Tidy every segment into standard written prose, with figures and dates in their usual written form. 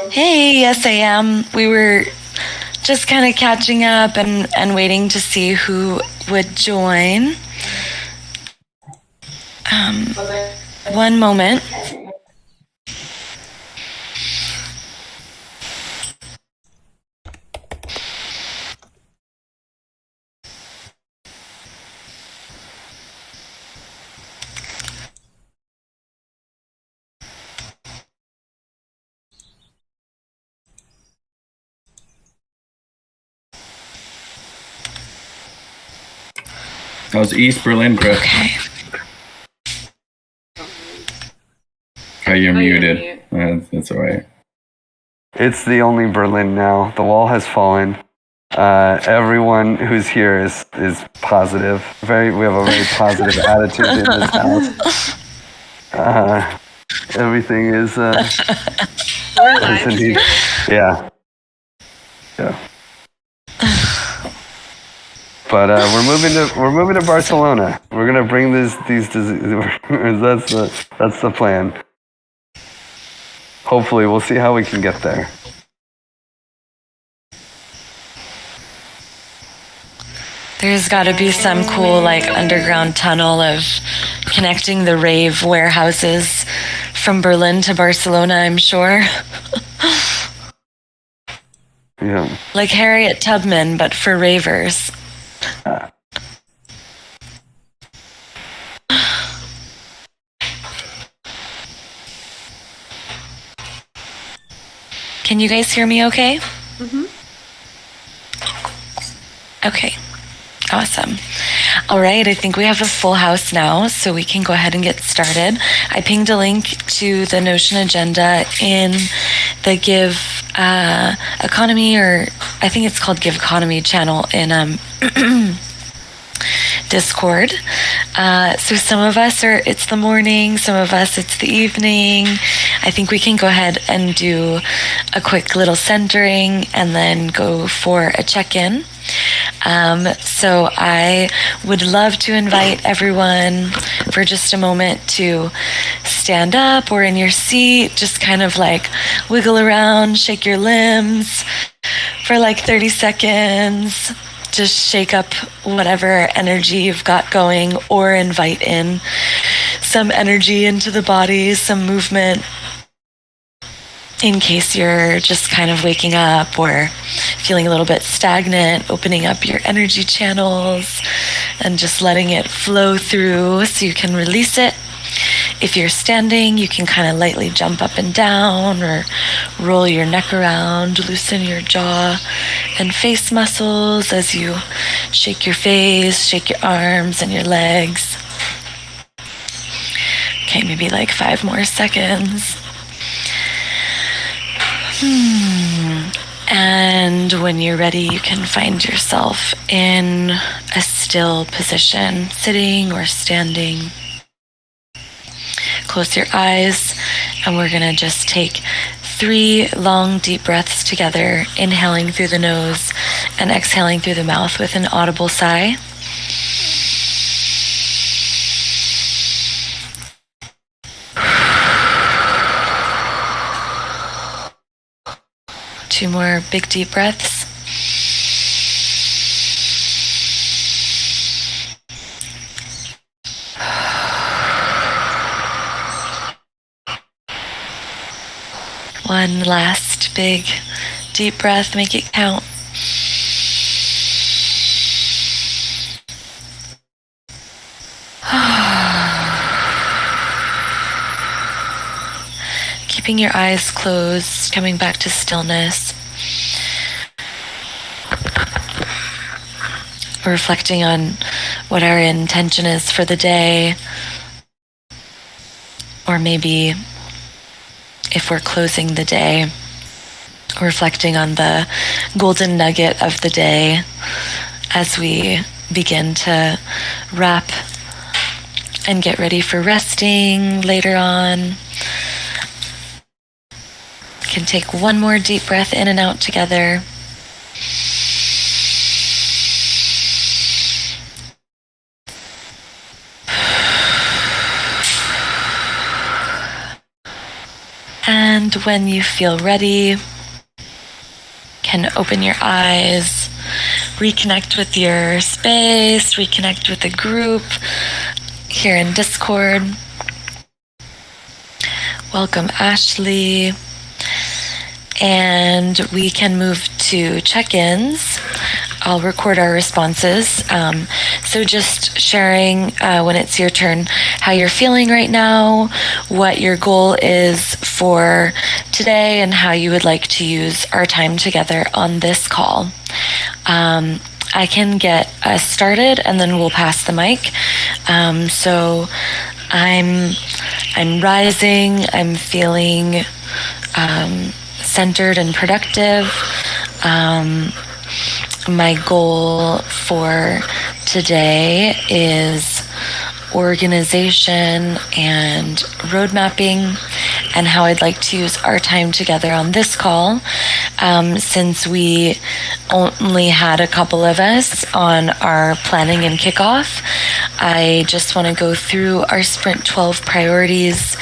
Hey, yes, I am. We were just kind of catching up and waiting to see who would join. One moment. That was East Berlin, Chris. Okay. Oh, you're muted. That's all right. It's the only Berlin now. The wall has fallen. Everyone who's here is positive. We have a very positive attitude in this house. Everything is. We're live indeed. Yeah. But we're moving to Barcelona. We're gonna bring these diseases. That's the plan. Hopefully, we'll see how we can get there. There's got to be some cool, underground tunnel of connecting the rave warehouses from Berlin to Barcelona, I'm sure. Yeah. Like Harriet Tubman, but for ravers. Can you guys hear me okay? Mm-hmm. Okay. Awesome. All right, I think we have a full house now, so we can go ahead and get started. I pinged a link to the Notion agenda in the Give Economy, or I think it's called Give Economy channel in Discord. So some of us it's the morning, some of us it's the evening. I think we can go ahead and do a quick little centering and then go for a check-in. So I would love to invite everyone for just a moment to stand up or in your seat, just kind of wiggle around, shake your limbs for 30 seconds. Just shake up whatever energy you've got going, or invite in some energy into the body, some movement, in case you're just kind of waking up or feeling a little bit stagnant, opening up your energy channels and just letting it flow through so you can release it. If you're standing, you can kind of lightly jump up and down or roll your neck around, loosen your jaw and face muscles as you shake your face, shake your arms and your legs. Okay, maybe 5 more seconds. And when you're ready, you can find yourself in a still position, sitting or standing. Close your eyes, and we're going to just take 3 long, deep breaths together, inhaling through the nose and exhaling through the mouth with an audible sigh. Two more big, deep breaths. One last big, deep breath. Make it count. Keeping your eyes closed, coming back to stillness. Reflecting on what our intention is for the day. Or maybe if we're closing the day, reflecting on the golden nugget of the day as we begin to wrap and get ready for resting later on. Can take one more deep breath in and out together. And when you feel ready, can open your eyes, reconnect with your space, reconnect with the group here in Discord. Welcome, Ashley. And we can move to check-ins. I'll record our responses. So just sharing when it's your turn how you're feeling right now, what your goal is for today, and how you would like to use our time together on this call. I can get us started and then we'll pass the mic. So I'm rising, I'm feeling centered and productive. My goal for today is organization and road mapping, and how I'd like to use our time together on this call. Since we only had a couple of us on our planning and kickoff, I just want to go through our Sprint 12 priorities,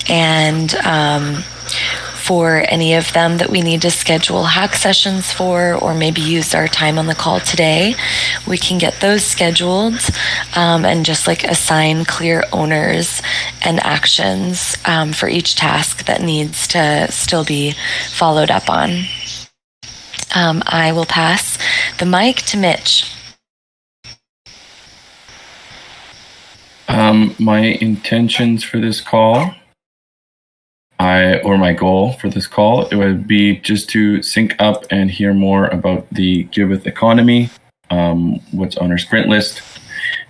and for any of them that we need to schedule hack sessions for, or maybe use our time on the call today, we can get those scheduled, and just like assign clear owners and actions for each task that needs to still be followed up on. I will pass the mic to Mitch. My intentions for this call, my goal for this call, it would be just to sync up and hear more about the Giveth economy, what's on our sprint list,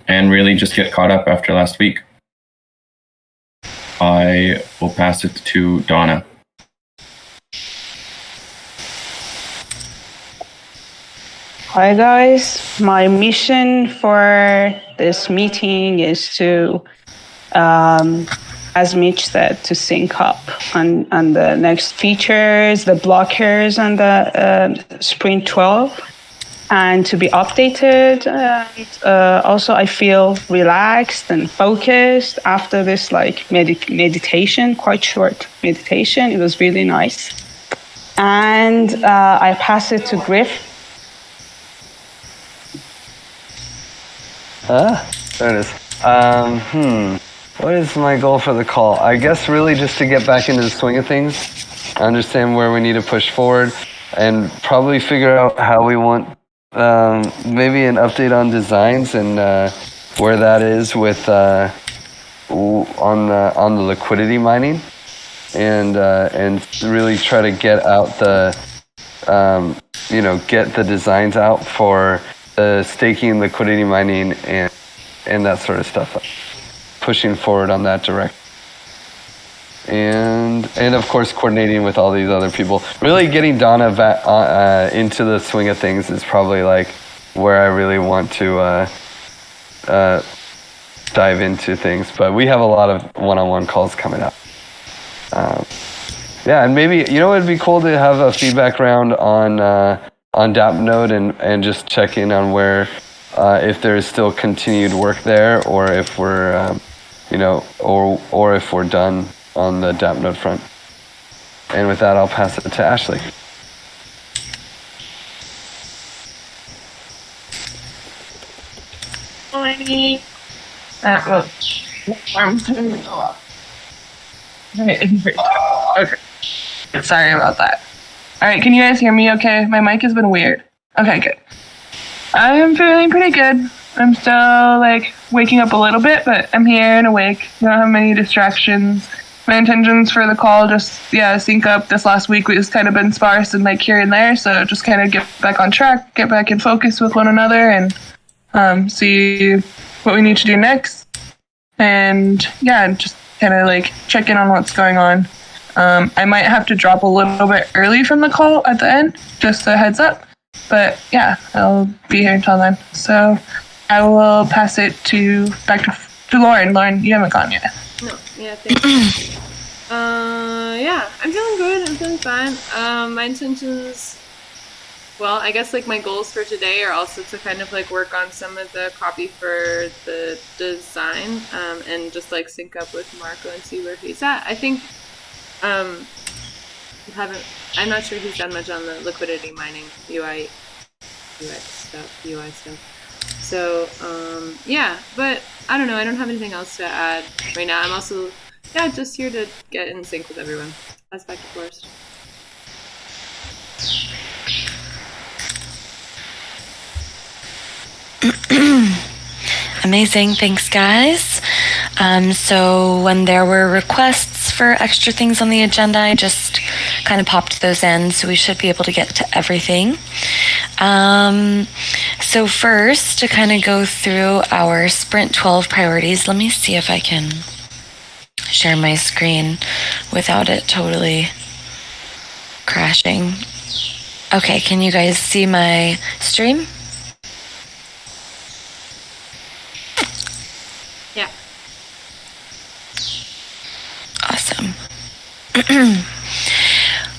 and really just get caught up after last week. I will pass it to Donna. Hi guys, my mission for this meeting is to, as Mitch said, to sync up on the next features, the blockers on the Sprint 12, and to be updated. And also I feel relaxed and focused after this meditation, quite short meditation. It was really nice. And I pass it to Griff. There it is. What is my goal for the call? I guess really just to get back into the swing of things, understand where we need to push forward, and probably figure out how we want maybe an update on designs and where that is with on the liquidity mining, and really try to get out the get the designs out for the staking, liquidity mining, and that sort of stuff. Pushing forward on that direct. And of course coordinating with all these other people. Really getting Donna into the swing of things is probably like where I really want to dive into things. But we have a lot of one-on-one calls coming up. And maybe, it'd be cool to have a feedback round on DAppNode and just check in on where, if there is still continued work there, or if we're, or if we're done on the DAppNode front. And with that, I'll pass it to Ashley. Morning. Okay. Sorry about that. All right, can you guys hear me okay? My mic has been weird. Okay, good. I am feeling pretty good. I'm still waking up a little bit, but I'm here and awake. Don't have many distractions. My intentions for the call just, sync up. This last week we've just kind of been sparse and here and there, so just kind of get back on track, get back in focus with one another, and see what we need to do next. And just kind of check in on what's going on. I might have to drop a little bit early from the call at the end, just a heads up. But I'll be here until then. So I will pass it back to Lauren. Lauren, you haven't gone yet. No, thank you. I'm feeling good. I'm feeling fine. My intentions, well, I guess my goals for today are also to kind of work on some of the copy for the design, and just sync up with Marco and see where he's at. I think haven't. I'm not sure he's done much on the liquidity mining UI stuff. So yeah, but I don't know. I don't have anything else to add right now. I'm also just here to get in sync with everyone. That's back to Forest. Amazing. Thanks, guys. So when there were requests for extra things on the agenda, I just kind of popped those in, so we should be able to get to everything. So first, to kind of go through our Sprint 12 priorities, let me see if I can share my screen without it totally crashing. Okay, can you guys see my stream? Yeah. Awesome.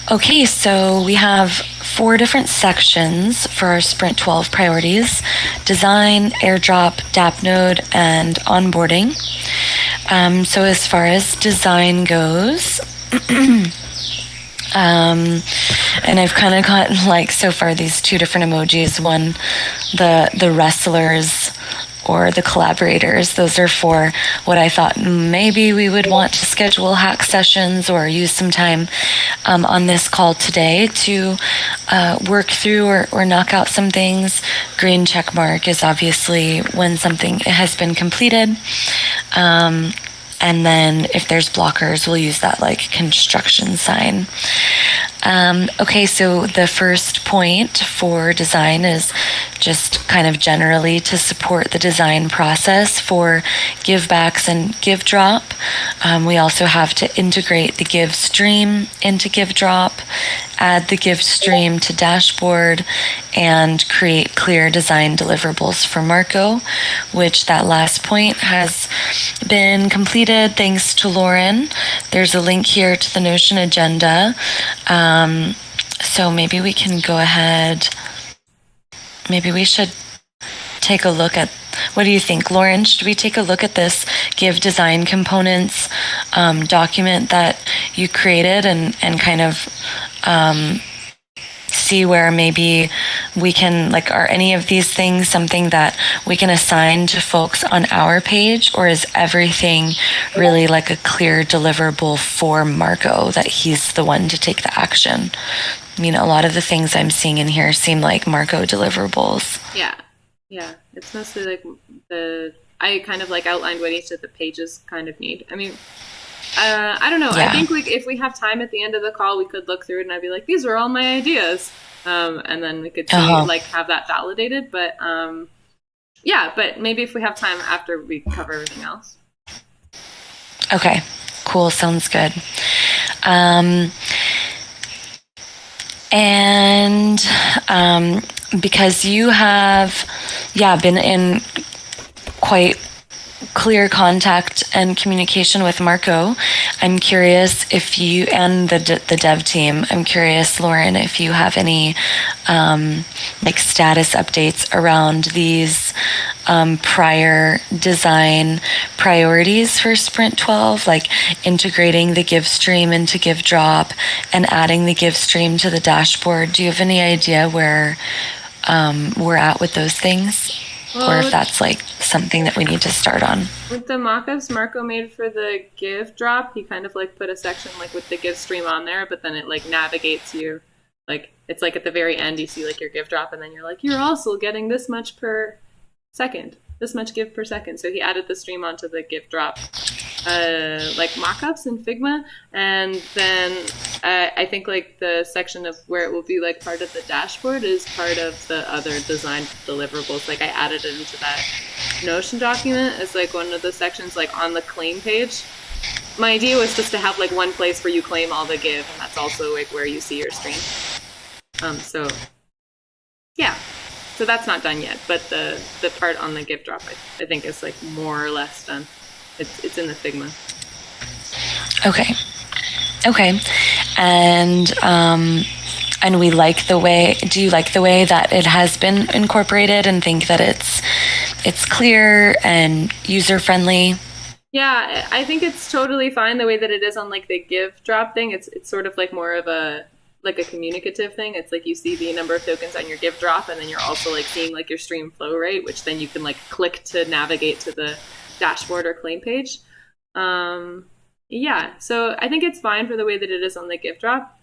Okay, so we have 4 different sections for our Sprint 12 priorities: design, airdrop, DApp node, and onboarding. So as far as design goes, and I've kind of gotten like so far these 2 different emojis. One, the wrestlers, or the collaborators. Those are for what I thought maybe we would want to schedule hack sessions or use some time on this call today to work through or knock out some things. Green check mark is obviously when something has been completed. And then if there's blockers, we'll use that like construction sign. Okay, so the first point for design is just kind of generally to support the design process for givebacks and GiveDrop. We also have to integrate the Give stream into GiveDrop, add the Give stream to dashboard, and create clear design deliverables for Marco, which that last point has been completed thanks to Lauren. There's a link here to the Notion agenda. So maybe we can go ahead. Maybe we should take a look at, what do you think, Lauren? Should we take a look at this Give design components document that you created and kind of see where maybe we can, like, are any of these things something that we can assign to folks on our page, or is everything really like a clear deliverable for Marco that he's the one to take the action? I mean, a lot of the things I'm seeing in here seem like Marco deliverables. Yeah. It's mostly like I kind of like outlined what each of the pages kind of need. I mean, I don't know. Yeah. I think like if we have time at the end of the call, we could look through it and I'd be like, these are all my ideas. And then we could see, like have that validated. But but maybe if we have time after we cover everything else. Okay, cool. Sounds good. And because you have, been in quite clear contact and communication with Marco, I'm curious if you, and the dev team, I'm curious, Lauren, if you have any like status updates around these prior design priorities for Sprint 12, like integrating the Give stream into GiveDrop and adding the Give stream to the dashboard. Do you have any idea where we're at with those things? Or if that's like something that we need to start on. With the mockups Marco made for the GiveDrop, he kind of like put a section like with the Give stream on there, but then it like navigates you. Like it's like at the very end you see like your GiveDrop, and then you're like, you're also getting this much per second, this much give per second. So he added the stream onto the GiveDrop like mockups in Figma, and then I think like the section of where it will be like part of the dashboard is part of the other design deliverables. Like I added it into that Notion document as like one of the sections like on the claim page. My idea was just to have like one place where you claim all the give, and that's also like where you see your stream. So that's not done yet, but the part on the GiveDrop I think is like more or less done. It's in the Figma. Okay. And we like the way, do you like the way that it has been incorporated and think that it's clear and user friendly? Yeah, I think it's totally fine the way that it is on like the give drop thing. It's sort of like more of a like a communicative thing. It's like you see the number of tokens on your give drop, and then you're also like seeing like your stream flow rate, which then you can like click to navigate to the dashboard or claim page. Yeah, so I think it's fine for the way that it is on the give drop.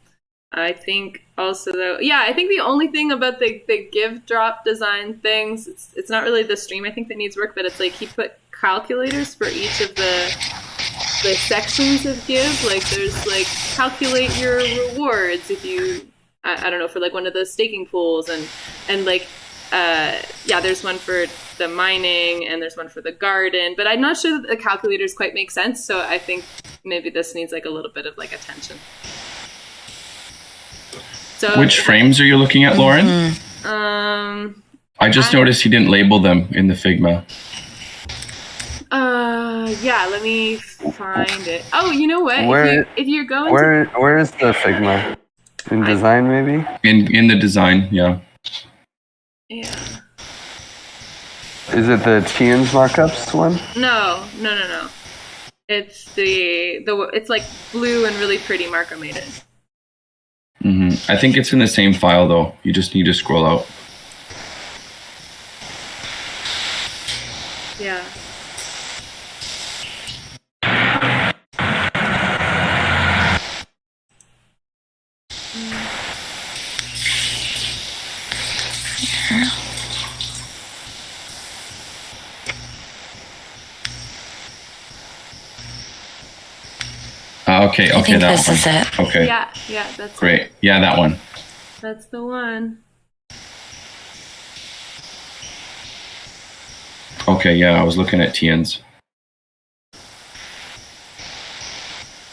I think also though, yeah, I think the only thing about the give drop design things, it's not really the stream I think that needs work, but it's like he put calculators for each of the sections of give. Like there's like calculate your rewards if you I don't know, for like one of the staking pools, and like yeah, there's one for the mining and there's one for the garden, but I'm not sure that the calculators quite make sense, so I think maybe this needs like a little bit of like attention. So Which frames are you looking at, Lauren? I just noticed he didn't label them in the Figma. Yeah, let me find it. Oh, you know what? If you're going where is the Figma? In design, maybe? In the design, yeah. Yeah. Is it the Tian's mockups one? No. It's it's like blue and really pretty. Marco made it. I think it's in the same file though. You just need to scroll out. Yeah. Okay, I think that this one. is it. Okay. Yeah, that's Great. it. Yeah, that one. That's the one. Okay, yeah, I was looking at Tian's.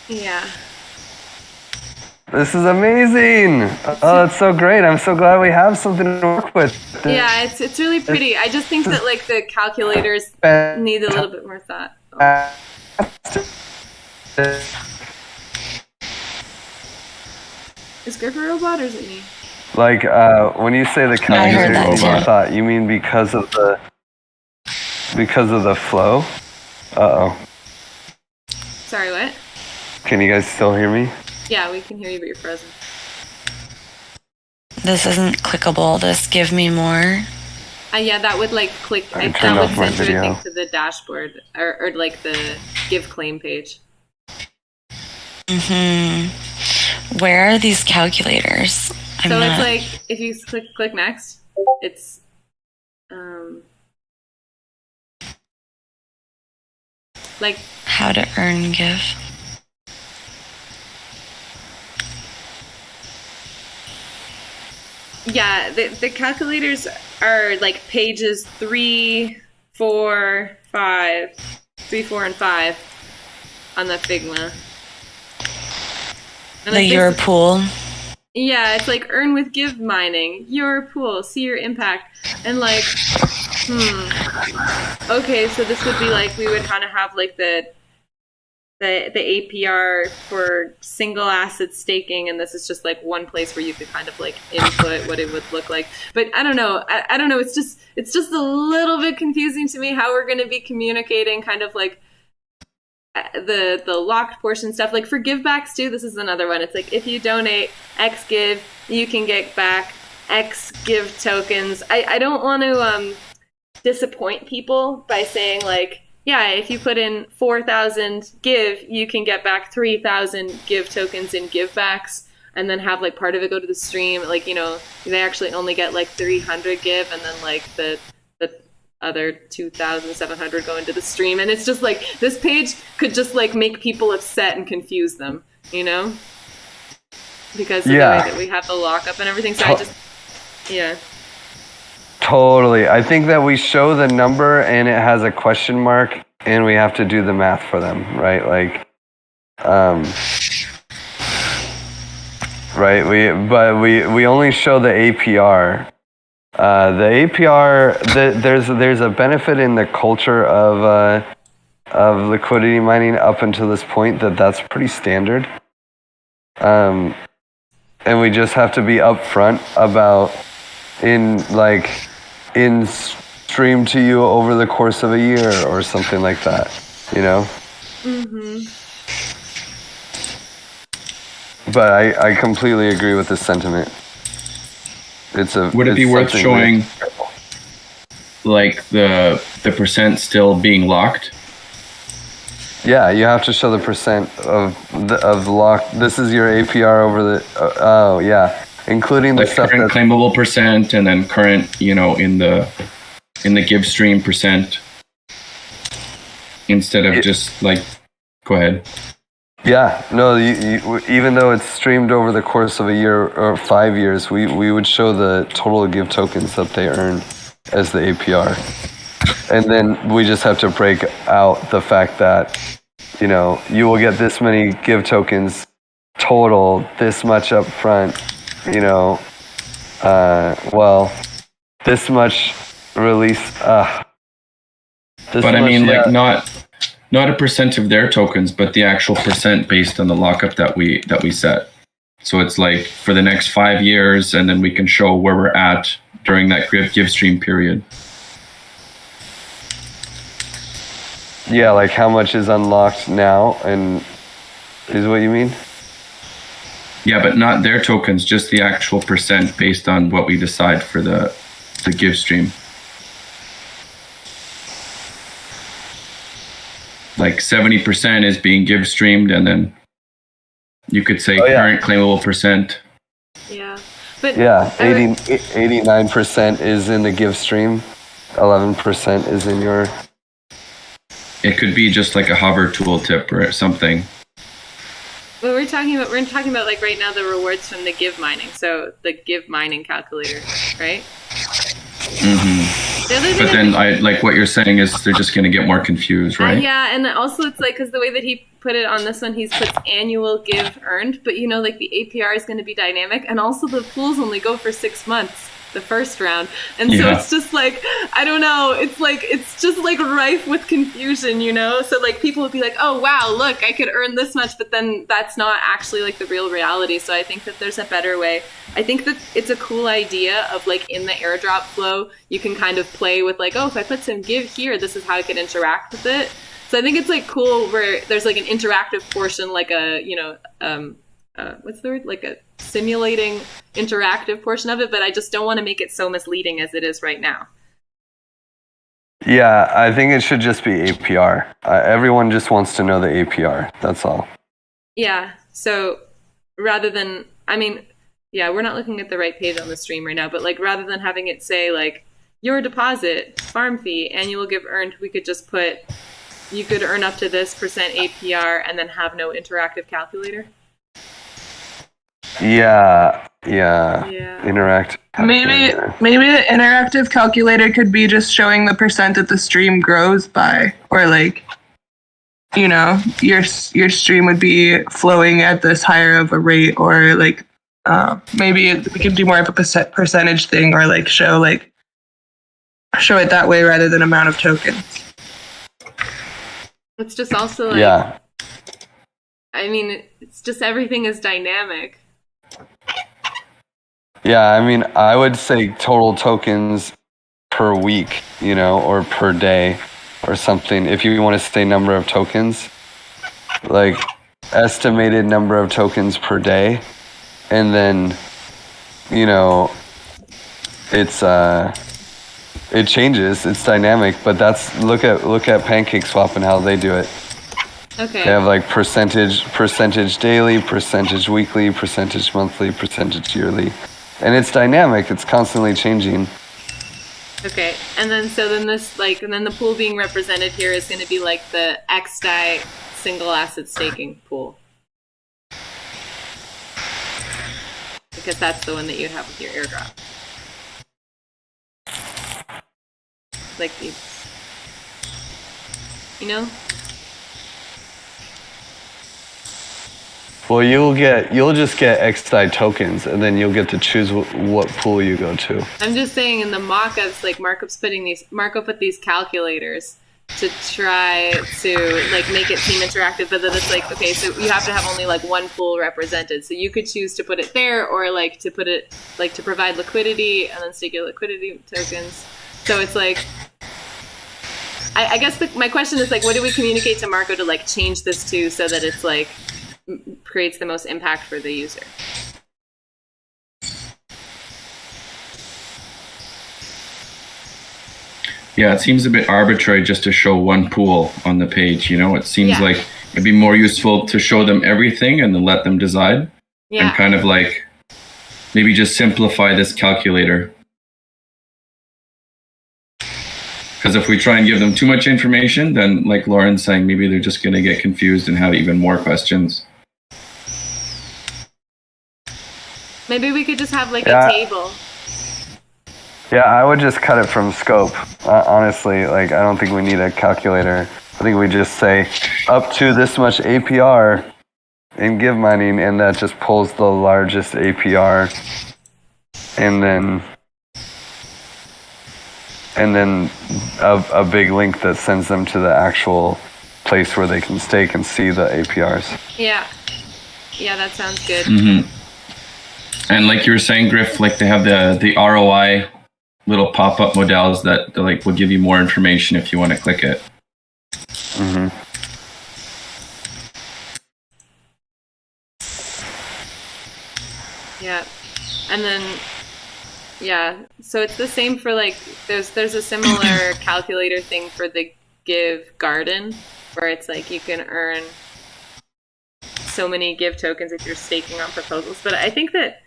Yeah. This is amazing! Oh, it's so great. I'm so glad we have something to work with. Yeah, it's really pretty. I just think that like the calculators need a little bit more thought. Is Griff a robot or is it me? Like, when you say the calculators, I thought you mean because of the flow? Uh-oh. Sorry, what? Can you guys still hear me? Yeah, we can hear you, but you're frozen. This isn't clickable. This give me more. Yeah, that would like click. I That turned would off my send you, I video. think, to the dashboard or like the give claim page. Where are these calculators? So it's like if you click next, it's like how to earn give. yeah, the calculators are like pages 3, 4, 5, 3, 4, and 5 on the Figma. And The your pool. Yeah, it's like earn with give mining, your pool, see your impact, and like, okay, so this would be like we would kind of have like the APR for single asset staking, and this is just like one place where you could kind of like input what it would look like. But I don't know. I don't know. It's just a little bit confusing to me how we're going to be communicating kind of like the locked portion stuff. Like for givebacks too, this is another one. It's like if you donate X give, you can get back X give tokens. I don't want to disappoint people by saying like, yeah, if you put in 4,000 give, you can get back 3,000 give tokens in givebacks, and then have like part of it go to the stream. Like, you know, they actually only get like 300 give, and then like the other 2,700 go into the stream. And it's just like this page could just like make people upset and confuse them, you know, because of the way that we have the lockup and everything. So yeah. Totally. I think that we show the number and it has a question mark and we have to do the math for them, right? Like, right. We only show the APR. The APR, there's a benefit in the culture of liquidity mining up until this point that's pretty standard. And we just have to be upfront about in stream to you over the course of a year or something like that, you know? Mm-hmm. But I completely agree with this sentiment. Would it be it's worth something showing like the percent still being locked? Yeah, you have to show the percent of the lock. This is your APR over the. Oh yeah, including the Like stuff current that's claimable percent, and then current, in the give stream percent, instead of just like, go ahead. Yeah, no, even though it's streamed over the course of a year or 5 years, we would show the total give tokens that they earn as the APR. And then we just have to break out the fact that, you will get this many give tokens total, this much up front, this much release. But I mean, like, not a percent of their tokens, but the actual percent based on the lockup that we set. So it's like for the next 5 years, and then we can show where we're at during that give stream period. Yeah, like how much is unlocked now, and is what you mean? Yeah, but not their tokens, just the actual percent based on what we decide for the give stream. Like 70% is being give streamed, and then you could say current claimable percent. Yeah. But Yeah, 89% is in the give stream, 11% is in your. It could be just like a hover tooltip or something. Well, we're talking about like right now the rewards from the give mining. So the give mining calculator, right? Mm-hmm. The other thing But then I like what you're saying is they're just going to get more confused, right? yeah, and also it's like, because the way that he put it on this one, he's puts annual give earned, but like the APR is going to be dynamic, and also the pools only go for 6 months, the first round, and so it's just like, I don't know, it's just like rife with confusion, so like people would be like, oh wow, look, I could earn this much, but then that's not actually like the real reality. So I think that there's a better way. I think that it's a cool idea of like in the airdrop flow, you can kind of play with like, oh, if I put some give here, this is how I could interact with it. So I think it's like cool where there's like an interactive portion, like a, what's the word? Like a simulating interactive portion of it, but I just don't want to make it so misleading as it is right now. Yeah, I think it should just be APR. Everyone just wants to know the APR. That's all. Yeah. So rather than, we're not looking at the right page on the stream right now, but like rather than having it say like your deposit, farm fee, annual give earned, we could just put, you could earn up to this percent APR and then have no interactive calculator. Yeah. Interactive. Maybe the interactive calculator could be just showing the percent that the stream grows by, or like, your stream would be flowing at this higher of a rate, or like maybe we could do more of a percentage thing, or like show it that way rather than amount of tokens. It's just also like, it's just everything is dynamic. Yeah, I would say total tokens per week, or per day or something. If you want to say number of tokens, like estimated number of tokens per day. And then, it changes, it's dynamic, but look at PancakeSwap and how they do it. Okay. They have like percentage daily, percentage weekly, percentage monthly, percentage yearly. And it's dynamic, it's constantly changing. Okay, and then the pool being represented here is going to be like the XDAI single asset staking pool. Because that's the one that you'd have with your airdrop. Like these, Well, you'll just get XDAI tokens, and then you'll get to choose what pool you go to. I'm just saying in the mock-ups, like Marco put these calculators to try to like make it seem interactive, but then it's like, okay, so you have to have only like one pool represented. So you could choose to put it there, or like to put it like to provide liquidity and then stake your liquidity tokens. So it's like, I guess my question is like, what do we communicate to Marco to like change this to so that it's like creates the most impact for the user? Yeah, it seems a bit arbitrary just to show one pool on the page. You know, it seems like it'd be more useful to show them everything and then let them decide. Yeah. And kind of like maybe just simplify this calculator. Because if we try and give them too much information, then like Lauren's saying, maybe they're just going to get confused and have even more questions. Maybe we could just have like a table. Yeah, I would just cut it from scope. Honestly, like I don't think we need a calculator. I think we just say up to this much APR in give mining, and that just pulls the largest APR, and then a big link that sends them to the actual place where they can stake and see the APRs. Yeah, that sounds good. Mm-hmm. And like you were saying, Griff, like they have the ROI little pop-up models that like will give you more information if you want to click it. Mm-hmm. Yeah, and then so it's the same for like there's a similar calculator thing for the Give Garden where it's like you can earn so many Give tokens if you're staking on proposals. But I think that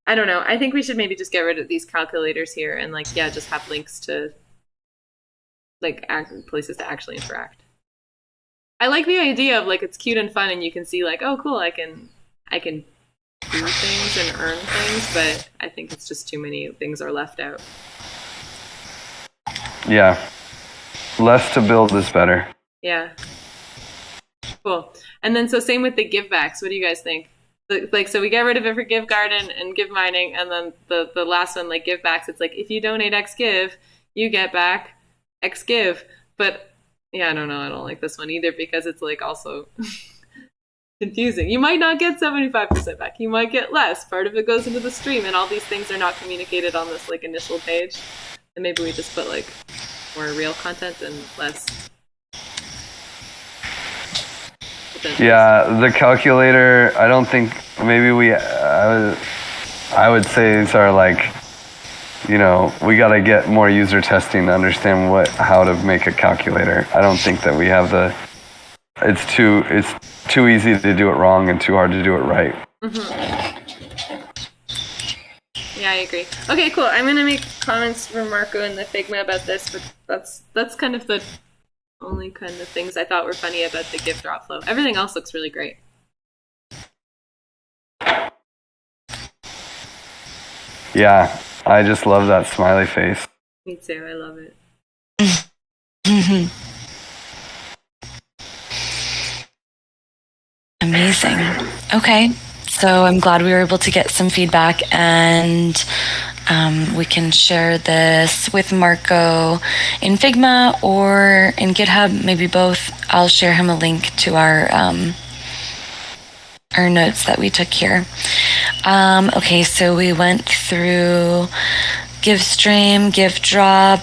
I don't know. I think we should maybe just get rid of these calculators here and like just have links to like places to actually interact. I like the idea of like it's cute and fun and you can see like, oh cool, I can do things and earn things, but I think it's just too many things are left out. Yeah. Less to build is better. Yeah. Cool. And then so same with the givebacks. What do you guys think? Like, so we get rid of it for Give Garden and Give Mining, and then the last one, like Givebacks, it's like, if you donate X Give, you get back X Give. But, yeah, I don't know. I don't like this one either because it's, like, also confusing. You might not get 75% back. You might get less. Part of it goes into the stream, and all these things are not communicated on this, like, initial page. And maybe we just put, like, more real content and less... Yeah, the calculator, I don't think, maybe I would say these are like, you know, we got to get more user testing to understand how to make a calculator. I don't think that we have it's too easy to do it wrong and too hard to do it right. Mm-hmm. Yeah, I agree. Okay, cool. I'm going to make comments from Marco and the Figma about this, but that's kind of the only kind of things I thought were funny about the gift drop flow. Everything else looks really great. Yeah, I just love that smiley face. Me too, I love it. Amazing. Okay, so I'm glad we were able to get some feedback, and we can share this with Marco in Figma or in GitHub, maybe both. I'll share him a link to our notes that we took here. Okay, so we went through GiveStream, GiveDrop,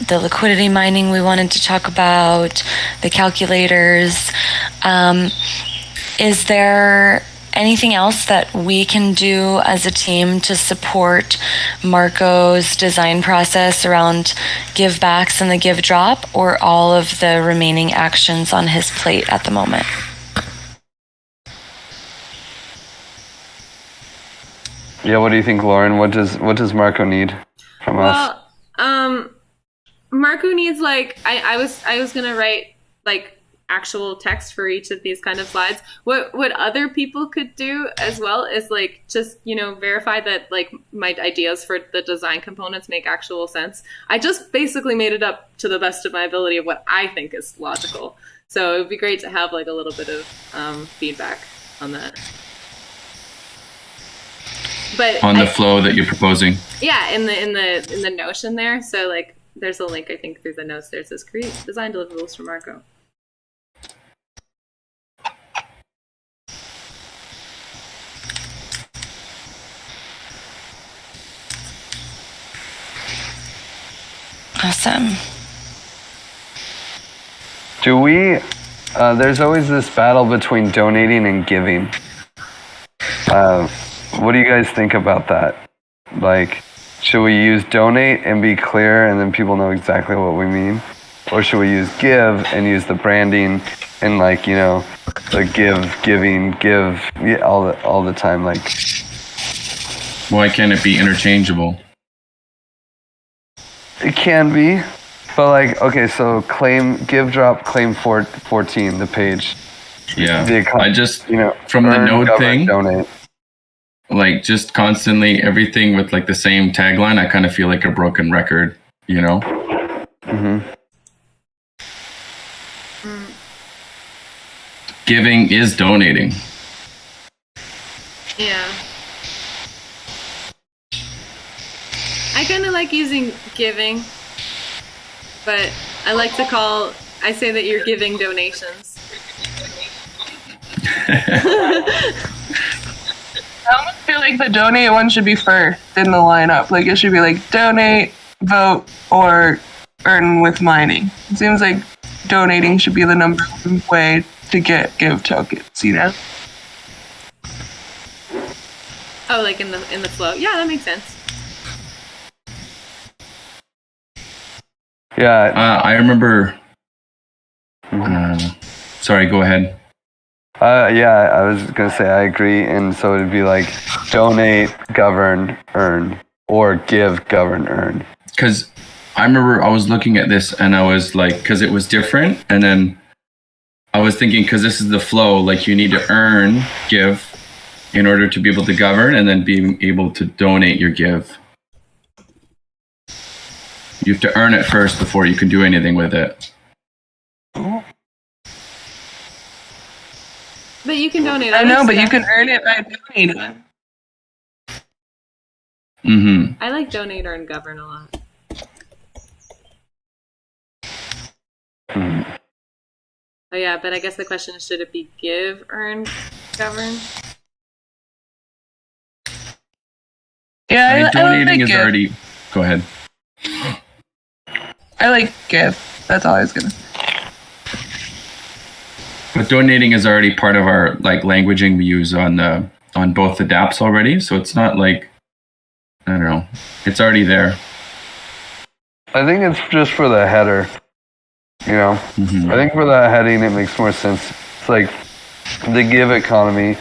the liquidity mining we wanted to talk about, the calculators. Is there anything else that we can do as a team to support Marco's design process around givebacks and the give drop, or all of the remaining actions on his plate at the moment? Yeah, what do you think, Lauren? What does Marco need from us? Well, Marco needs like I was gonna write like actual text for each of these kind of slides. What other people could do as well is like just, you know, verify that like my ideas for the design components make actual sense. I just basically made it up to the best of my ability of what I think is logical. So it would be great to have like a little bit of feedback on that. But on the flow that you're proposing. Yeah, in the Notion there. So like there's a link I think through the notes there. It says create design deliverables for Marco. Awesome. Do we? There's always this battle between donating and giving. What do you guys think about that? Like, should we use donate and be clear and then people know exactly what we mean? Or should we use give and use the branding and like, you know, the giving, yeah, all the time, like. Why can't it be interchangeable? It can be, but like, okay, so give, drop, claim 14, the page. Yeah, I just, you know, from the node thing, donate. Like just constantly everything with like the same tagline, I kind of feel like a broken record, you know? Mm-hmm. Giving is donating. Yeah. I kind of like using giving, but I say that you're giving donations. I almost feel like the donate one should be first in the lineup. Like it should be like donate, vote, or earn with mining. It seems like donating should be the number one way to give tokens, you know? Oh, like in the flow. Yeah, that makes sense. Yeah. I remember. Sorry, go ahead. Yeah, I was gonna say I agree, and so it'd be like donate, govern, earn, or give, govern, earn. Because I remember I was looking at this and I was like, because it was different, and then I was thinking, because this is the flow, like you need to earn, give, in order to be able to govern, and then being able to donate your give. You have to earn it first before you can do anything with it. But you can donate. I know, but you can earn it by donating. Mm-hmm. I like donate, earn, govern a lot. Oh yeah, but I guess the question is, should it be give, earn, govern? Yeah, donating like is already. Go ahead. I like give. That's all I was gonna say. But donating is already part of our like languaging we use on both the dApps already, so it's not like, I don't know, it's already there. I think it's just for the header. You know, Mm-hmm. I think for that heading it makes more sense. It's like the give economy,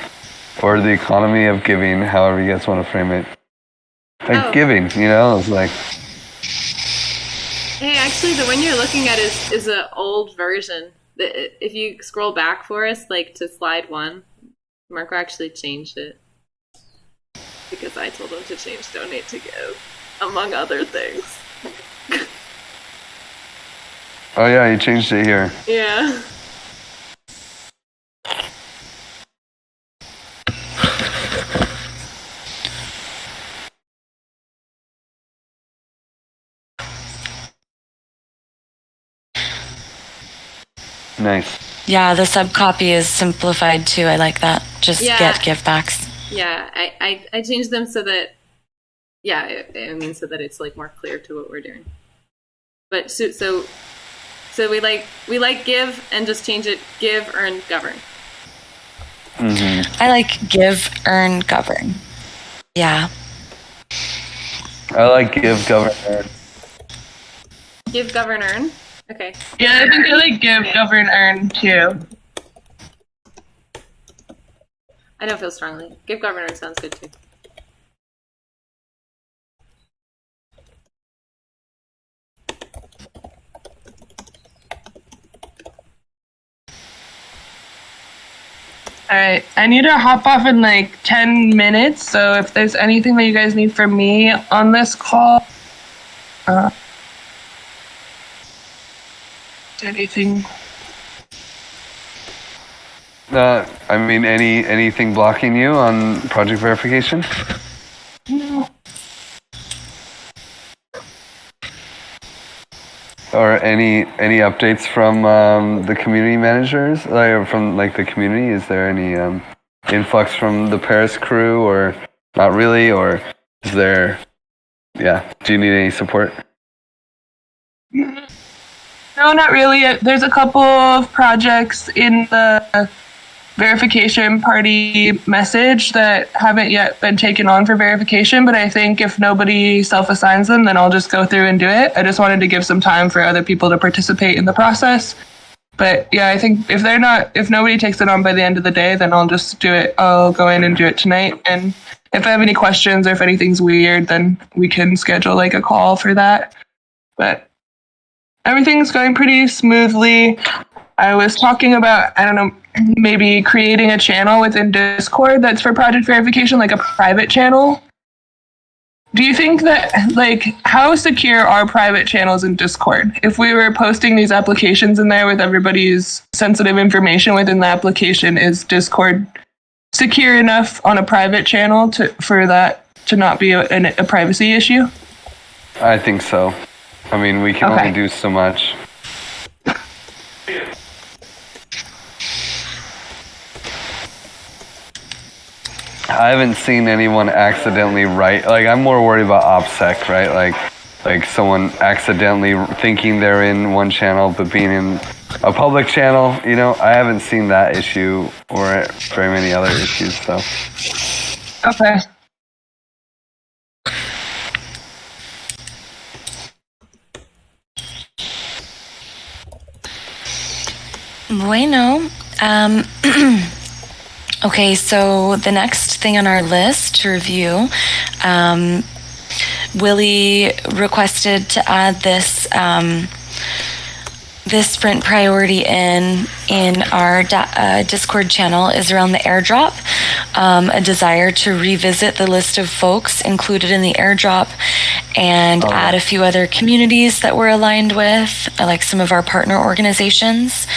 or the economy of giving, however you guys want to frame it. Like giving, you know, it's like. Hey, actually, the one you're looking at is an old version. If you scroll back for us, like to slide 1, Marco actually changed it because I told him to change donate to give, among other things. Oh yeah, you changed it here. Yeah. Nice. Yeah, the subcopy is simplified too. I like that. Just get givebacks. Yeah, I changed them so that, so that it's like more clear to what we're doing. But so we like give and just change it give, earn, govern. Mm-hmm. I like give, earn, govern. Yeah. I like give, govern, earn. Give, govern, earn. Okay. Yeah, I think I like give, govern, earn too. I don't feel strongly. Give, govern, earn sounds good too. Alright, I need to hop off in like 10 minutes, so if there's anything that you guys need from me on this call, anything? I mean, anything blocking you on project verification? No. Or any updates from the community managers, like from like the community? Is there any influx from the Paris crew, or not really? Or is there? Yeah. Do you need any support? No, not really. There's a couple of projects in the verification party message that haven't yet been taken on for verification, but I think if nobody self-assigns them, then I'll just go through and do it. I just wanted to give some time for other people to participate in the process. But yeah, I think if nobody takes it on by the end of the day, then I'll just do it. I'll go in and do it tonight. And if I have any questions or if anything's weird, then we can schedule like a call for that. But everything's going pretty smoothly. I was talking about, I don't know, maybe creating a channel within Discord that's for project verification, like a private channel. Do you think that, like, how secure are private channels in Discord? If we were posting these applications in there with everybody's sensitive information within the application, is Discord secure enough on a private channel for that to not be a privacy issue? I think so. I mean, we can only do so much. I haven't seen anyone accidentally write. Like, I'm more worried about OPSEC, right? Like someone accidentally thinking they're in one channel but being in a public channel. You know, I haven't seen that issue or very many other issues. So. Okay. Bueno. Okay, so the next thing on our list to review, Willie requested to add this this sprint priority in our Discord channel is around the airdrop, a desire to revisit the list of folks included in the airdrop and add a few other communities that we're aligned with, like some of our partner organizations.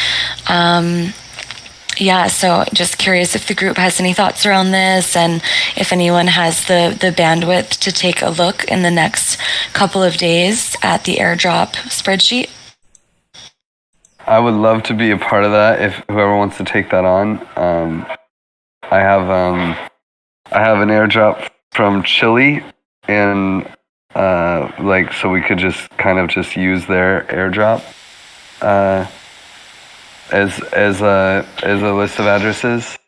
Yeah, so just curious if the group has any thoughts around this and if anyone has the bandwidth to take a look in the next couple of days at the airdrop spreadsheet. I would love to be a part of that if whoever wants to take that on. I have an airdrop from Chile, and so we could just kind of just use their airdrop as a list of addresses,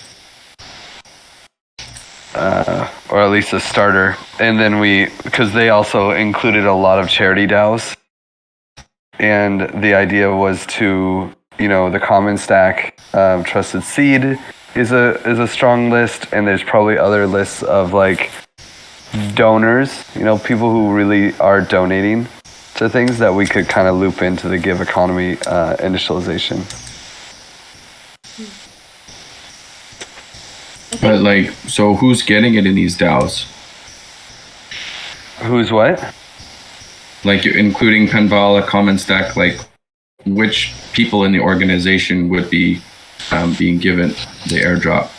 or at least a starter. And then because they also included a lot of charity DAOs. And the idea was to, the Common Stack, Trusted Seed is a strong list, and there's probably other lists of like donors, people who really are donating to things that we could kind of loop into the Give economy initialization. But so who's getting it in these DAOs? Who's what? Like including Penvala, Common Stack, which people in the organization would be being given the airdrop?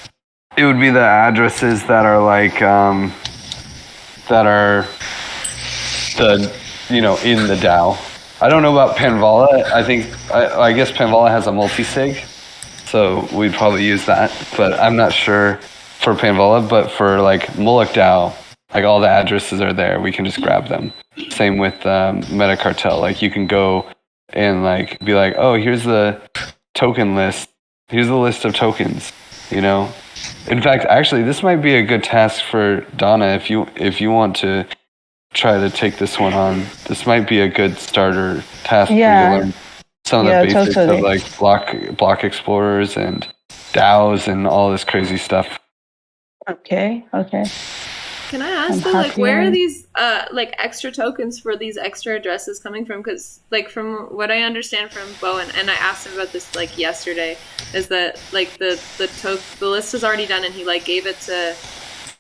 It would be the addresses that are in the DAO. I don't know about Penvala. I guess Penvala has a multi-sig, so we'd probably use that. But I'm not sure for Penvala. But for Moloch DAO, all the addresses are there. We can just grab them. Same with Metacartel. You can go and be like, oh, here's the token list. Here's the list of tokens. In fact, actually, this might be a good task for Donna if you want to try to take this one on. This might be a good starter task for you to learn some of the basics of block explorers and DAOs and all this crazy stuff. Okay. Can I ask where are these extra tokens for these extra addresses coming from? Because from what I understand from Bowen, and I asked him about this yesterday, is that the list is already done, and he gave it to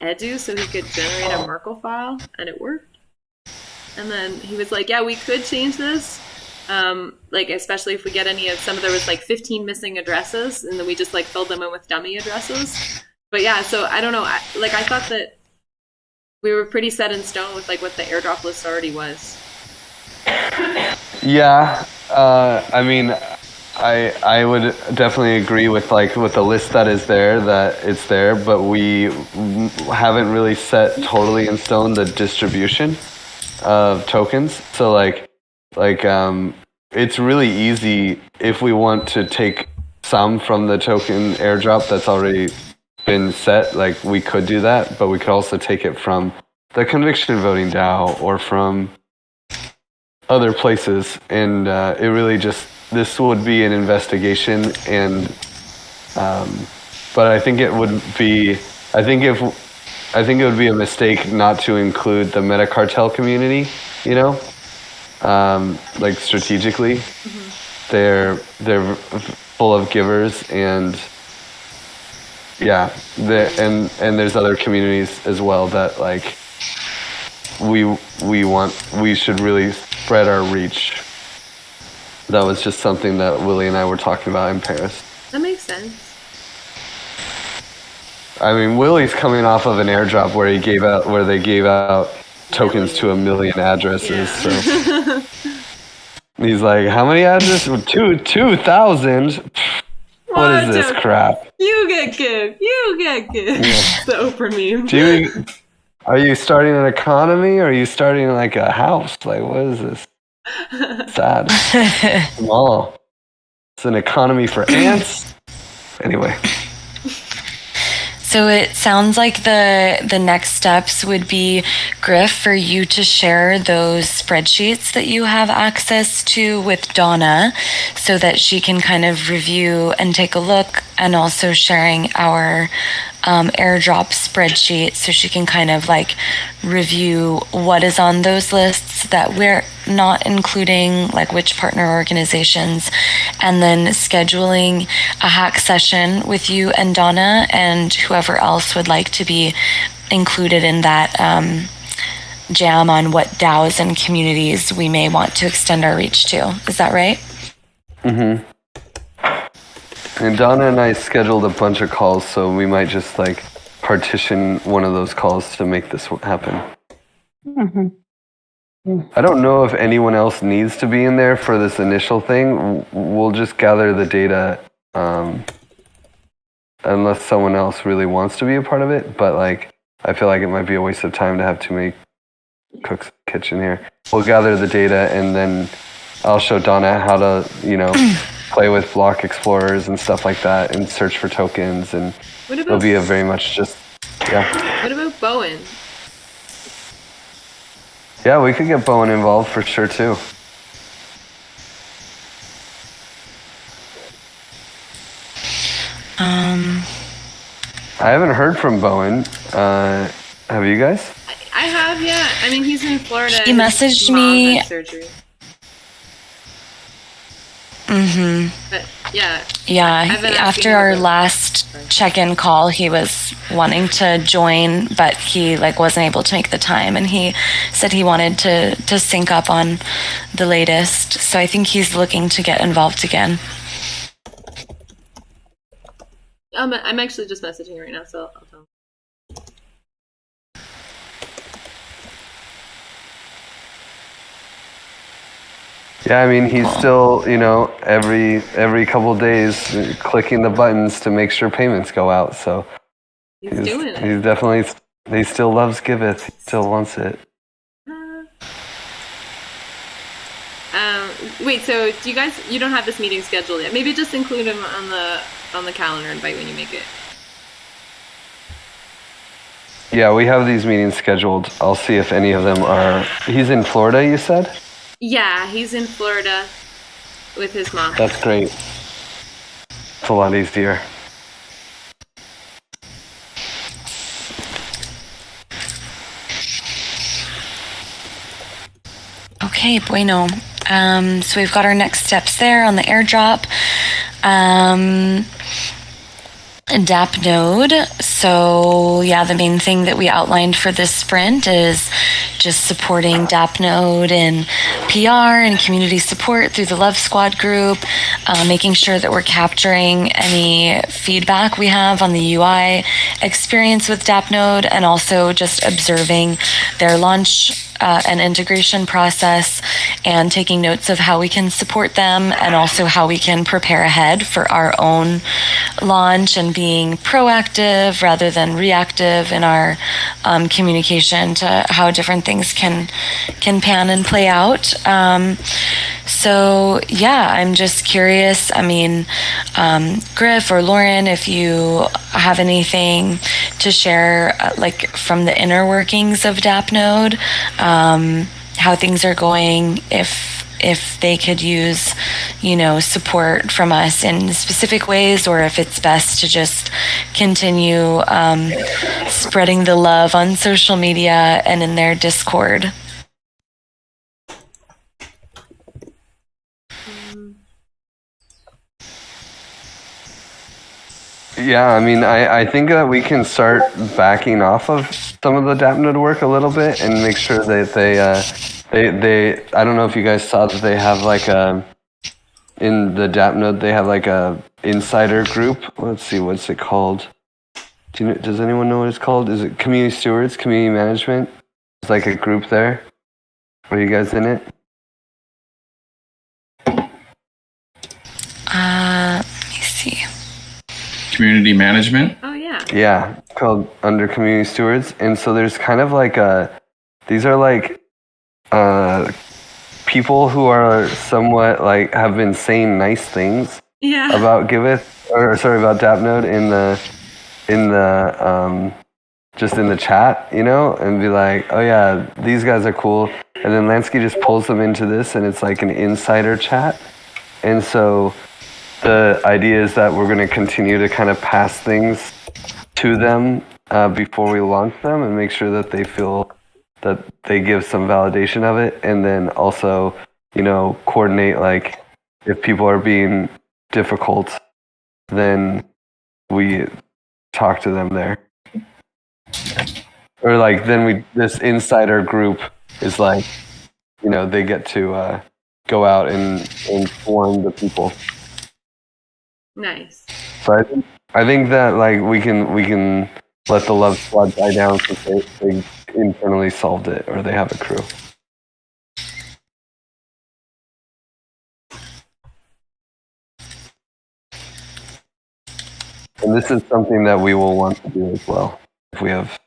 Edu so he could generate a Merkle file, and it worked. And then he was like, yeah, we could change this, especially if we get there was 15 missing addresses, and then we just filled them in with dummy addresses. But yeah, so I don't know, I thought that we were pretty set in stone with what the airdrop list already was. Yeah, I mean, I would definitely agree with the list that is there, that it's there, but we haven't really set totally in stone the distribution of tokens. So it's really easy if we want to take some from the token airdrop that's already been set. Like we could do that, but we could also take it from the conviction voting DAO or from other places. And it really just, this would be an investigation. And but I think it would be, I think it would be a mistake not to include the meta cartel community, you know, like strategically. They're full of givers, and yeah, and there's other communities as well that like we should really spread our reach. That was just something that Willie and I were talking about in Paris. That makes sense. I mean, Willie's coming off of an airdrop where they gave out tokens to 1 million addresses. So he's like, how many addresses? 2,000. What is this crap? You get give. Yeah. The Oprah meme. Are you starting an economy, or are you starting like a house? Like, what is this? Sad. Small. It's an economy for ants. Anyway. So it sounds like the next steps would be, Griff, for you to share those spreadsheets that you have access to with Donna so that she can kind of review and take a look, and also sharing our airdrop spreadsheet so she can kind of like review what is on those lists that we're not including, like which partner organizations, and then scheduling a hack session with you and Donna and whoever else would like to be included in that jam on what DAOs and communities we may want to extend our reach to. Is that right? Mm-hmm. And Donna and I scheduled a bunch of calls, so we might just like partition one of those calls to make this happen. Mm-hmm. I don't know if anyone else needs to be in there for this initial thing. We'll just gather the data, unless someone else really wants to be a part of it. But like, I feel like it might be a waste of time to have too many cooks in the kitchen here. We'll gather the data, and then I'll show Donna how to, play with block explorers and stuff like that, and search for tokens. And it'll be a very much just, yeah. What about Bowen? Yeah, we could get Bowen involved for sure too. I haven't heard from Bowen. Have you guys? I have, yeah. I mean, he's in Florida. He messaged his mom me. had surgery. Mm-hmm. But yeah. Yeah, after our last check-in call, he was wanting to join, but he wasn't able to make the time, and he said he wanted to sync up on the latest. So I think he's looking to get involved again. I'm actually just messaging right now, so I'll tell him. Yeah, I mean, he's still, every couple days clicking the buttons to make sure payments go out. So he's doing it. He's definitely, he still loves Giveth. He still wants it. Wait, so you don't have this meeting scheduled yet? Maybe just include him on the calendar invite when you make it. Yeah, we have these meetings scheduled. I'll see if any of them are. He's in Florida, you said? Yeah, he's in Florida with his mom. That's great. It's a lot easier. Okay, bueno. So we've got our next steps there on the airdrop. DAP node. So yeah, the main thing that we outlined for this sprint is just supporting DAP node and PR and community support through the Love Squad group, making sure that we're capturing any feedback we have on the UI experience with DAP node, and also just observing their launch and integration process, and taking notes of how we can support them, and also how we can prepare ahead for our own launch, and being proactive rather than reactive in our communication to how different things can pan and play out. So yeah, I'm just curious. I mean, Griff or Lauren, if you have anything to share, like from the inner workings of DAppNode, how things are going, if they could use, support from us in specific ways, or if it's best to just continue spreading the love on social media and in their Discord. Yeah, I mean, I think that we can start backing off of some of the DAppNode work a little bit and make sure that they I don't know if you guys saw that they have like in the DAppNode, they have like a insider group. Let's see, what's it called? Does anyone know what it's called? Is it Community Stewards, Community Management? It's like a group there. Are you guys in it? Let me see. Community management? Oh, yeah. Yeah, it's called under Community Stewards. And so there's kind of like these are like people who are somewhat like have been saying nice things about Giveth, about DAppNode in the just in the chat, and be like, oh yeah, these guys are cool. And then Lansky just pulls them into this, and it's like an insider chat. And so the idea is that we're going to continue to kind of pass things to them before we launch them and make sure that they feel that they give some validation of it. And then also, coordinate, like if people are being difficult, then we talk to them there. Or like then this insider group is like, they get to go out and inform the people. Nice. So I think that like we can let the love squad die down since they internally solved it, or they have a crew. And this is something that we will want to do as well if we have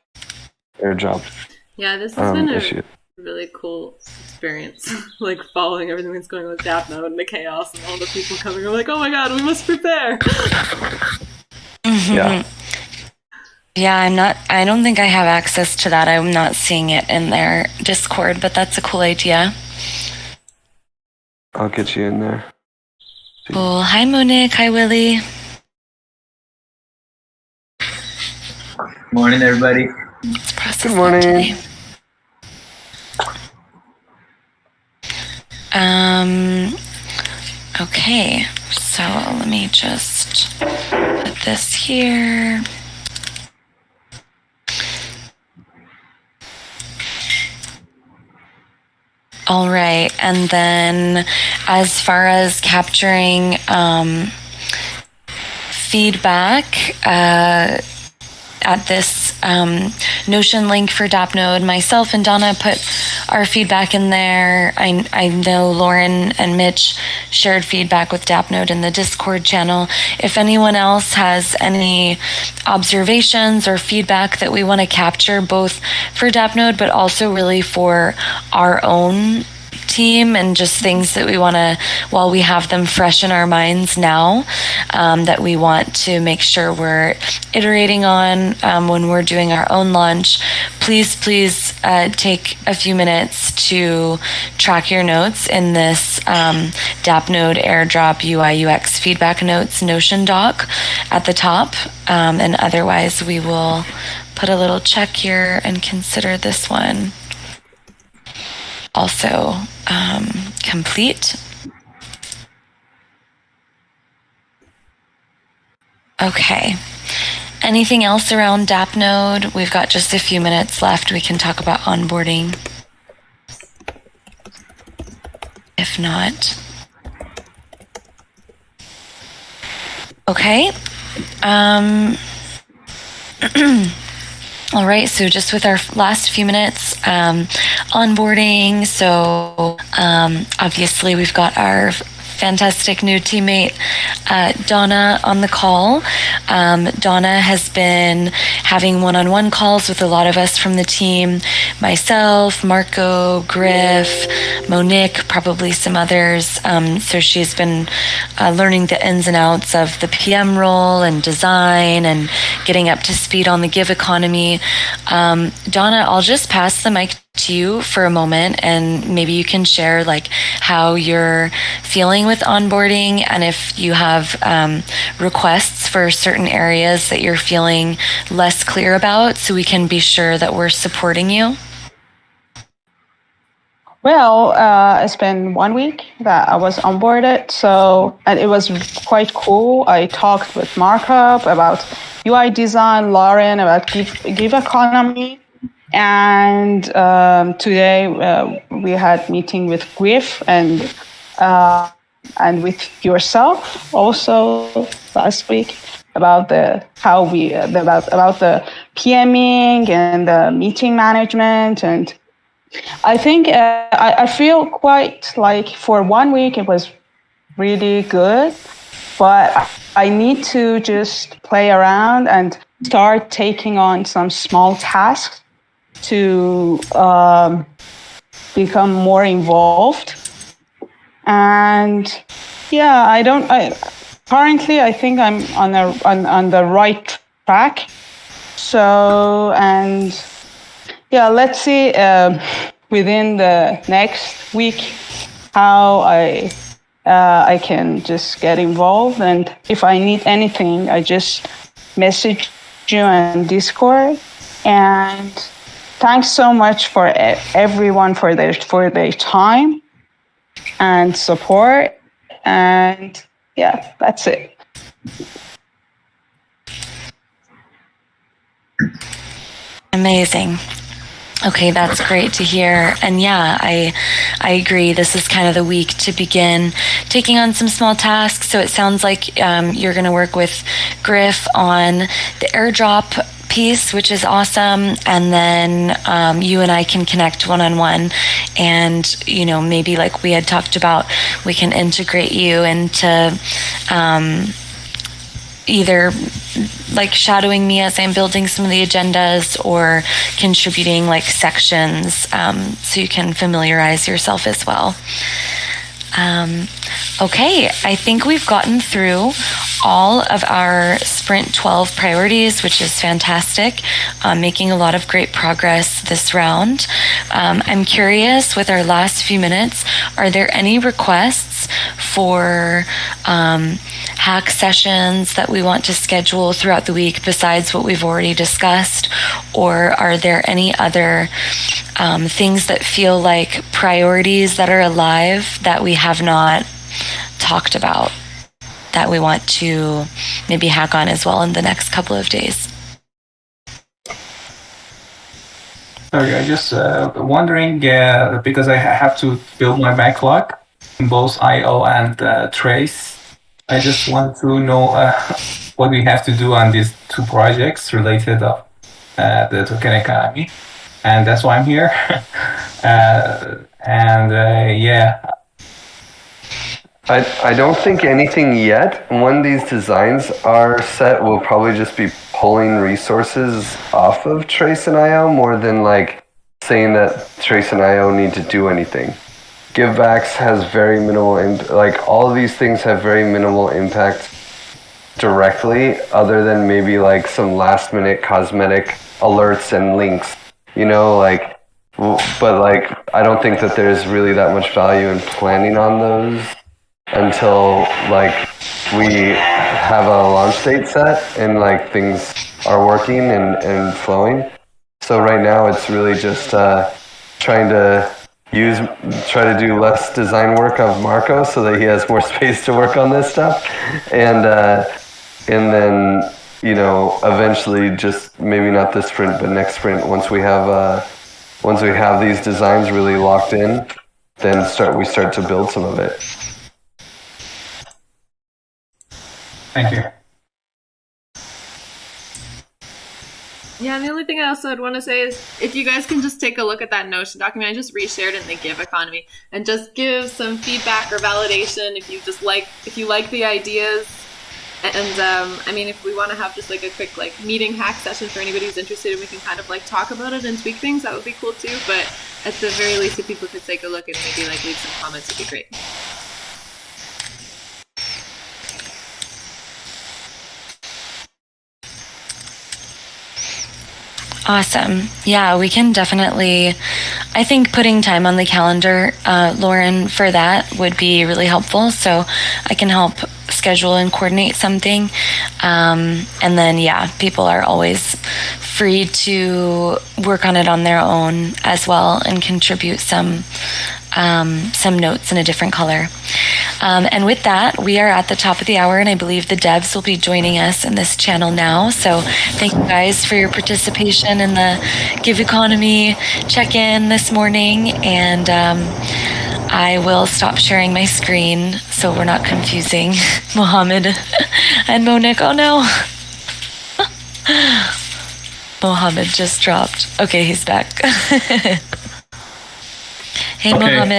airdrops. Yeah, this has been issue. A really cool experience, like following everything that's going on with DAppNode and the chaos and all the people coming. I'm like, oh my god, we must prepare. Yeah. Yeah, I don't think I have access to that. I'm not seeing it in their Discord, but that's a cool idea. I'll get you in there. Cool. Hi, Monique. Hi, Willie. Morning, everybody. Good morning. Okay, so let me just put this here. All right, and then as far as capturing feedback at this Notion link for DAppNode, myself and Donna put our feedback in there. I know Lauren and Mitch shared feedback with DAppNode in the Discord channel. If anyone else has any observations or feedback that we want to capture, both for DAppNode but also really for our own team and just things that we want to, while we have them fresh in our minds now, that we want to make sure we're iterating on when we're doing our own launch, please take a few minutes to track your notes in this DAppNode airdrop UI UX feedback notes Notion doc at the top, and otherwise we will put a little check here and consider this one also complete. Okay. Anything else around DAppNode? We've got just a few minutes left. We can talk about onboarding. If not. Okay. All right, so just with our last few minutes, onboarding. So obviously we've got our fantastic new teammate, Donna, on the call. Donna has been having one-on-one calls with a lot of us from the team, myself, Marco, Griff, Monique, probably some others. So she's been learning the ins and outs of the PM role and design and getting up to speed on the GIV economy. Donna, I'll just pass the mic to you for a moment, and maybe you can share like how you're feeling with onboarding, and if you have requests for certain areas that you're feeling less clear about, so we can be sure that we're supporting you. Well, it's been 1 week that I was onboarded, and it was quite cool. I talked with Markup about UI design, Lauren about GIV economy, and today we had meeting with Griff and with yourself also last week about the PMing and the meeting management. And I think I feel quite like for 1 week it was really good, but I need to just play around and start taking on some small tasks to become more involved. And yeah, currently I think I'm on the right track. So, and yeah, let's see within the next week how I can just get involved. And if I need anything, I just message you on Discord. And thanks so much for everyone for their time and support. And yeah, that's it. Amazing. Okay, that's great to hear. And yeah, I agree. This is kind of the week to begin taking on some small tasks. So it sounds like you're going to work with Griff on the airdrop piece, which is awesome. And then you and I can connect one-on-one, and maybe like we had talked about, we can integrate you into either like shadowing me as I'm building some of the agendas, or contributing like sections, so you can familiarize yourself as well. Okay, I think we've gotten through all of our Sprint 12 priorities, which is fantastic, making a lot of great progress this round. I'm curious, with our last few minutes, are there any requests for hack sessions that we want to schedule throughout the week besides what we've already discussed? Or are there any other things that feel like priorities that are alive that we have not talked about, that we want to maybe hack on as well in the next couple of days? Sorry, I just wondering, because I have to build my backlog in both IO and Trace. I just want to know what we have to do on these two projects related to the token economy. And that's why I'm here. Yeah. I don't think anything yet. When these designs are set, we'll probably just be pulling resources off of Trace and IO more than like saying that Trace and IO need to do anything. Givebacks has very minimal, like all of these things have very minimal impact directly, other than maybe like some last minute cosmetic alerts and links, but like I don't think that there's really that much value in planning on those until like we have a launch date set and like things are working and flowing. So right now it's really just trying to do less design work of Marco so that he has more space to work on this stuff, and then eventually, just maybe not this sprint but next sprint, once we have these designs really locked in, then we start to build some of it. Thank you. Yeah, and the only thing I also would want to say is if you guys can just take a look at that Notion document, I just reshared it in the Give economy, and just give some feedback or validation if you like the ideas. And I mean, if we want to have just like a quick like meeting hack session for anybody who's interested, and we can kind of like talk about it and tweak things, that would be cool too. But at the very least, if people could take a look and maybe like leave some comments, would be great. Awesome. Yeah, we can definitely, I think putting time on the calendar, Lauren, for that would be really helpful. So I can help schedule and coordinate something. And then, yeah, people are always free to work on it on their own as well and contribute some notes in a different color. And with that, we are at the top of the hour, and I believe the devs will be joining us in this channel now. So thank you guys for your participation in the Give Economy check-in this morning. And I will stop sharing my screen so we're not confusing Mohammed and Monique. Oh no. Mohammed just dropped. Okay, he's back. Hey, Okay. Mohammed.